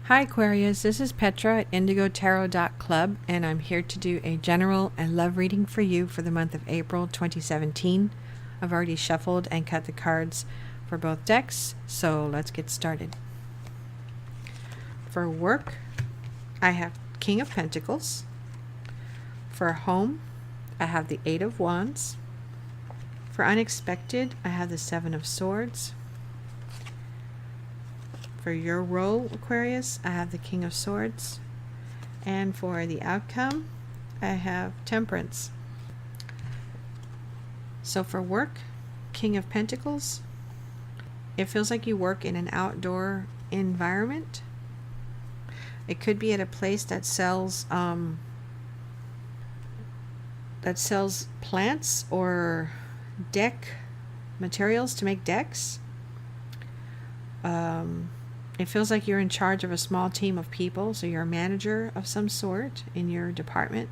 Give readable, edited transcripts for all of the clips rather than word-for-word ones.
Hi Aquarius, this is Petra at indigotarot.club, and I'm here to do a general and love reading for you for the month of April 2017. I've already shuffled and cut the cards for both decks, so let's get started. For work, I have King of Pentacles. For home, I have the Eight of Wands. For unexpected, I have the Seven of Swords. For your role, Aquarius, I have the King of Swords. And for the outcome, I have Temperance. So for work, King of Pentacles. It feels like you work in an outdoor environment. It could be at a place that sells plants or deck materials to make decks. It feels like you're in charge of a small team of people, so you're a manager of some sort in your department.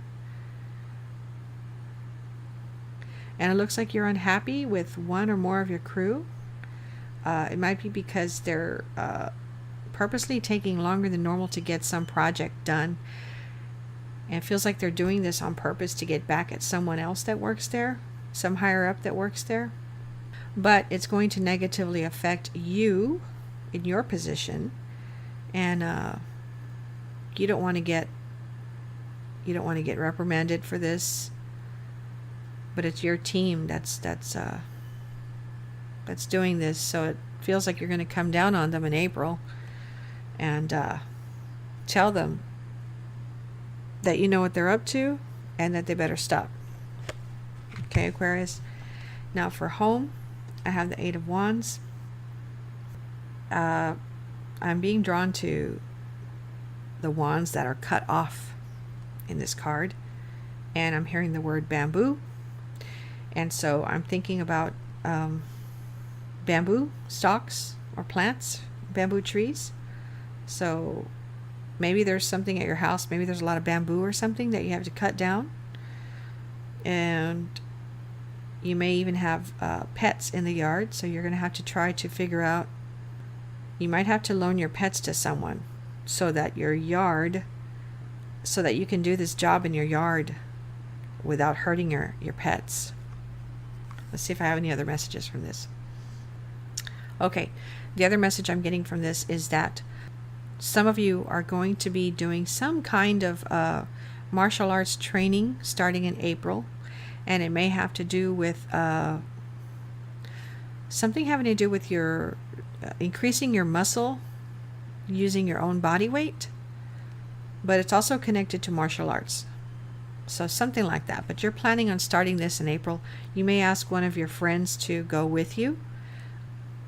And it looks like you're unhappy with one or more of your crew. It might be because they're purposely taking longer than normal to get some project done. And it feels like they're doing this on purpose to get back at someone else that works there, some higher up that works there. But it's going to negatively affect you in your position, and you don't want to get reprimanded for this, but it's your team that's doing this, so it feels like you're going to come down on them in April and tell them that you know what they're up to and that they better stop. Okay, Aquarius. Now for home, I have the Eight of Wands. I'm being drawn to the wands that are cut off in this card, and I'm hearing the word bamboo, and so I'm thinking about bamboo stalks or plants, bamboo trees. So maybe there's something at your house, maybe there's a lot of bamboo or something that you have to cut down, and you may even have pets in the yard, so you're going to have to try to figure out. You might have to loan your pets to someone so that you can do this job in your yard without hurting your pets. Let's see if I have any other messages from this. Okay, the other message I'm getting from this is that some of you are going to be doing some kind of martial arts training starting in April, and it may have to do with something having to do with your increasing your muscle using your own body weight, but it's also connected to martial arts, so something like that. But you're planning on starting this in April. You may ask one of your friends to go with you,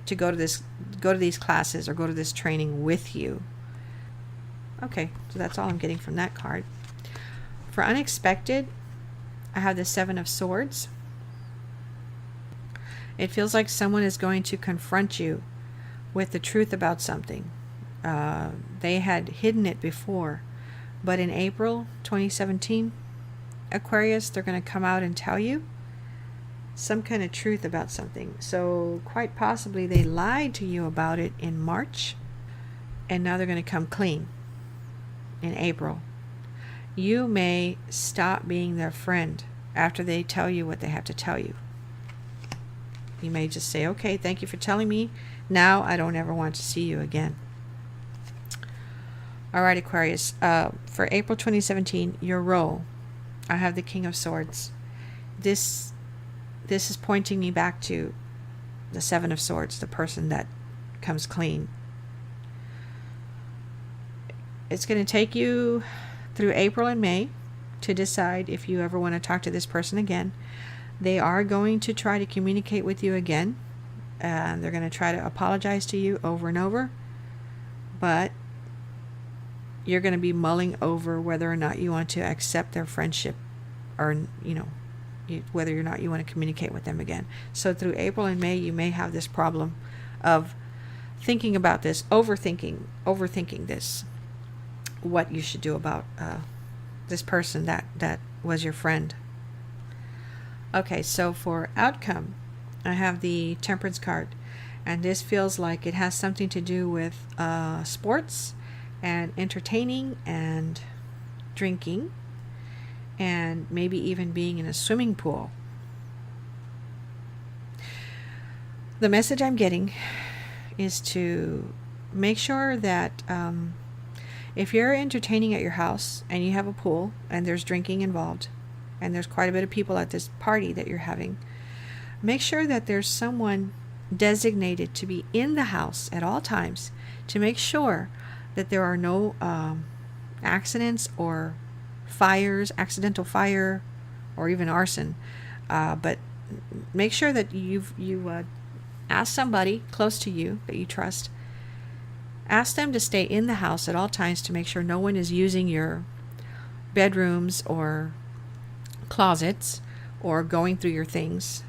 to go to these classes or go to this training with you. Okay, so that's all I'm getting from that card. For unexpected, I have the Seven of Swords. It feels like someone is going to confront you with the truth about something. They had hidden it before, but in April 2017, Aquarius, they're going to come out and tell you some kind of truth about something. So quite possibly they lied to you about it in March, and now they're going to come clean in April. You may stop being their friend after they tell you what they have to tell you. You may just say, okay, thank you for telling me. Now I don't ever want to see you again. All right, Aquarius. For April 2017, your role, I have the King of Swords. This is pointing me back to the Seven of Swords, the person that comes clean. It's going to take you through April and May to decide if you ever want to talk to this person again. They are going to try to communicate with you again. They're going to try to apologize to you over and over, but you're going to be mulling over whether or not you want to accept their friendship, or whether or not you want to communicate with them again. So through April and May, you may have this problem of thinking about this, overthinking this, what you should do about this person that was your friend. Okay, so for outcome, I have the Temperance card, and this feels like it has something to do with sports, and entertaining and drinking and maybe even being in a swimming pool. The message I'm getting is to make sure that if you're entertaining at your house and you have a pool and there's drinking involved and there's quite a bit of people at this party that you're having, make sure that there's someone designated to be in the house at all times to make sure that there are no accidents or fires, accidental fire, or even arson. But make sure that you ask somebody close to you that you trust. Ask them to stay in the house at all times to make sure no one is using your bedrooms or closets or going through your things.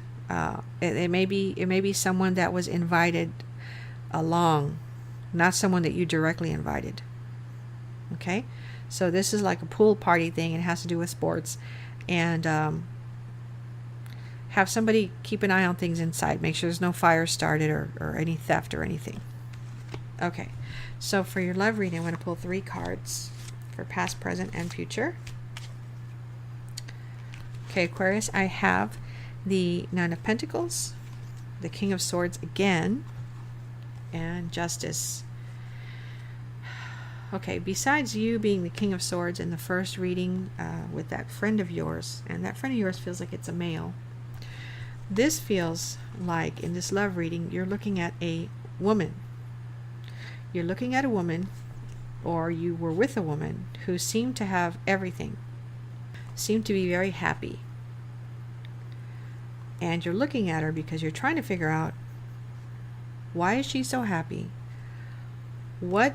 It may be someone that was invited along, not someone that you directly invited. Okay, so this is like a pool party thing. It has to do with sports, and have somebody keep an eye on things inside. Make sure there's no fire started or any theft or anything. Okay, so for your love reading, I'm going to pull 3 cards for past, present, and future. Okay, Aquarius, I have the 9 of Pentacles, the King of Swords again, and Justice. Okay, besides you being the King of Swords in the first reading with that friend of yours, and that friend of yours feels like it's a male, this feels like in this love reading you're looking at a woman. You're looking at a woman, or you were with a woman who seemed to have everything, seemed to be very happy. And you're looking at her because you're trying to figure out, why is she so happy? What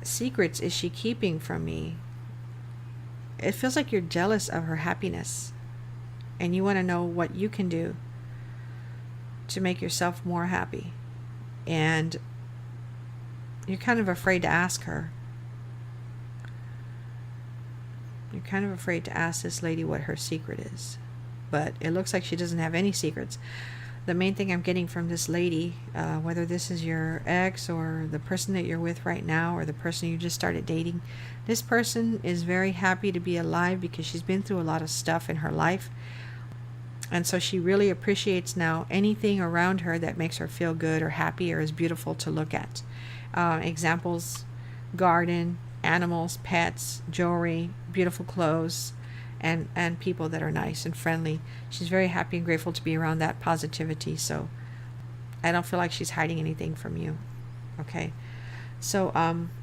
secrets is she keeping from me? It feels like you're jealous of her happiness, and you want to know what you can do to make yourself more happy. And you're kind of afraid to ask her. You're kind of afraid to ask this lady what her secret is. But it looks like she doesn't have any secrets. The main thing I'm getting from this lady, whether this is your ex or the person that you're with right now or the person you just started dating, this person is very happy to be alive because she's been through a lot of stuff in her life. And so she really appreciates now anything around her that makes her feel good or happy or is beautiful to look at. Examples: garden, animals, pets, jewelry, beautiful clothes, and people that are nice and friendly. She's very happy and grateful to be around that positivity. So I don't feel like she's hiding anything from you. Okay, so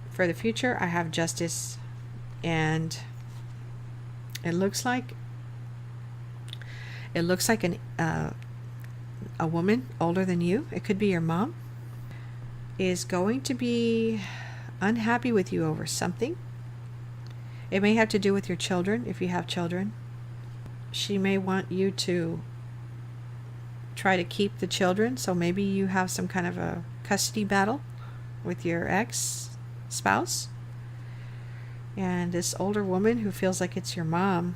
for the future, I have Justice, and it looks like a woman older than you, it could be your mom, is going to be unhappy with you over something. It may have to do with your children, if you have children. She may want you to try to keep the children, so maybe you have some kind of a custody battle with your ex-spouse. And this older woman who feels like it's your mom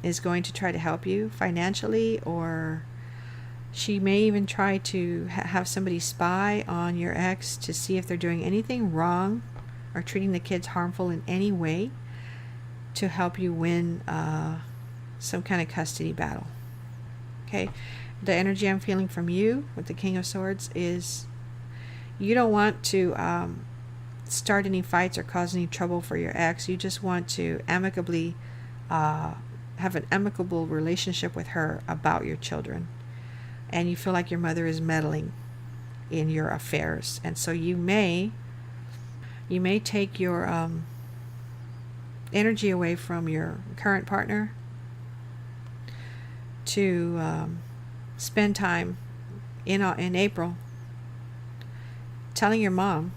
is going to try to help you financially, or she may even try to have somebody spy on your ex to see if they're doing anything wrong or treating the kids harmful in any way to help you win some kind of custody battle. Okay, the energy I'm feeling from you with the King of Swords is you don't want to start any fights or cause any trouble for your ex. You just want to amicably have an amicable relationship with her about your children. And you feel like your mother is meddling in your affairs. And so you may take your energy away from your current partner to spend time in April telling your mom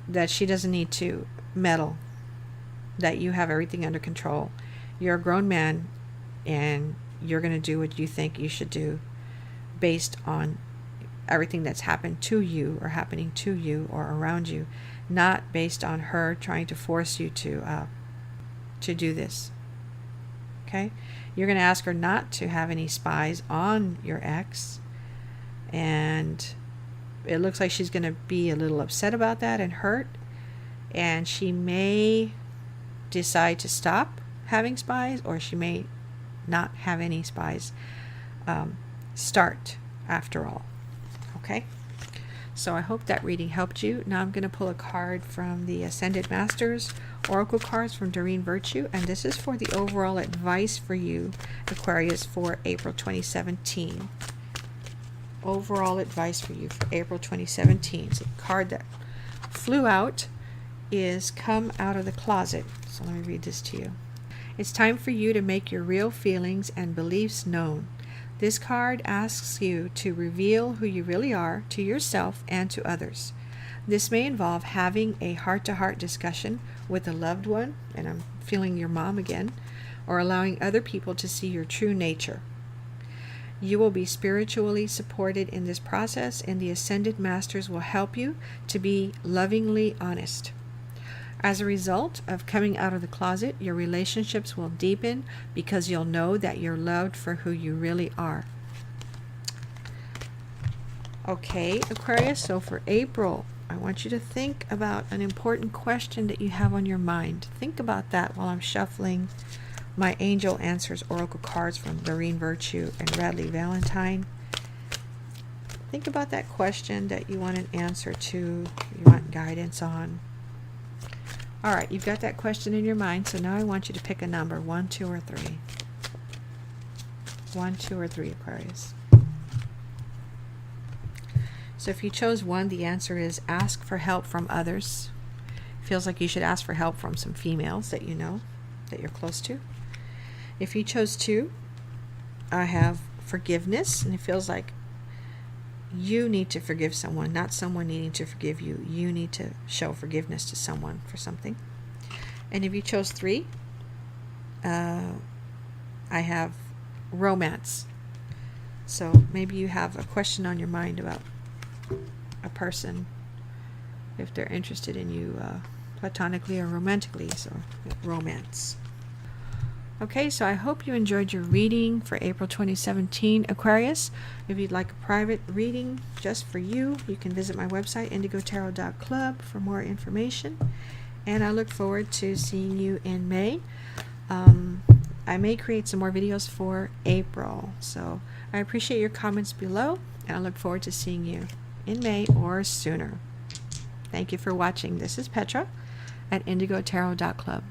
that she doesn't need to meddle, that you have everything under control. You're a grown man and you're going to do what you think you should do based on everything that's happened to you or happening to you or around you, not based on her trying to force you to do this. Okay? You're going to ask her not to have any spies on your ex, and it looks like she's going to be a little upset about that and hurt, and she may decide to stop having spies, or she may not have any spies start after all. Okay, so I hope that reading helped you. Now I'm going to pull a card from the Ascended Masters Oracle cards from Doreen Virtue, and this is for the overall advice for you, Aquarius, for April 2017. Overall advice for you for April 2017. So the card that flew out is Come Out of the Closet. So let me read this to you. It's time for you to make your real feelings and beliefs known. This card asks you to reveal who you really are to yourself and to others. This may involve having a heart-to-heart discussion with a loved one, and I'm feeling your mom again, or allowing other people to see your true nature. You will be spiritually supported in this process, and the Ascended Masters will help you to be lovingly honest. As a result of coming out of the closet, your relationships will deepen because you'll know that you're loved for who you really are. Okay, Aquarius, so for April, I want you to think about an important question that you have on your mind. Think about that while I'm shuffling my Angel Answers Oracle cards from Doreen Virtue and Radley Valentine. Think about that question that you want an answer to, you want guidance on. All right, you've got that question in your mind, so now I want you to pick a number, 1, 2, or 3. 1, 2, or 3, Aquarius. So if you chose 1, the answer is ask for help from others. It feels like you should ask for help from some females that you know, that you're close to. If you chose 2, I have forgiveness, and it feels like you need to forgive someone, not someone needing to forgive you. You need to show forgiveness to someone for something. And if you chose 3, I have romance. So maybe you have a question on your mind about a person, if they're interested in you platonically or romantically. So romance. Okay, so I hope you enjoyed your reading for April 2017, Aquarius. If you'd like a private reading just for you, you can visit my website, indigotarot.club, for more information. And I look forward to seeing you in May. I may create some more videos for April. So I appreciate your comments below, and I look forward to seeing you in May or sooner. Thank you for watching. This is Petra at indigotarot.club.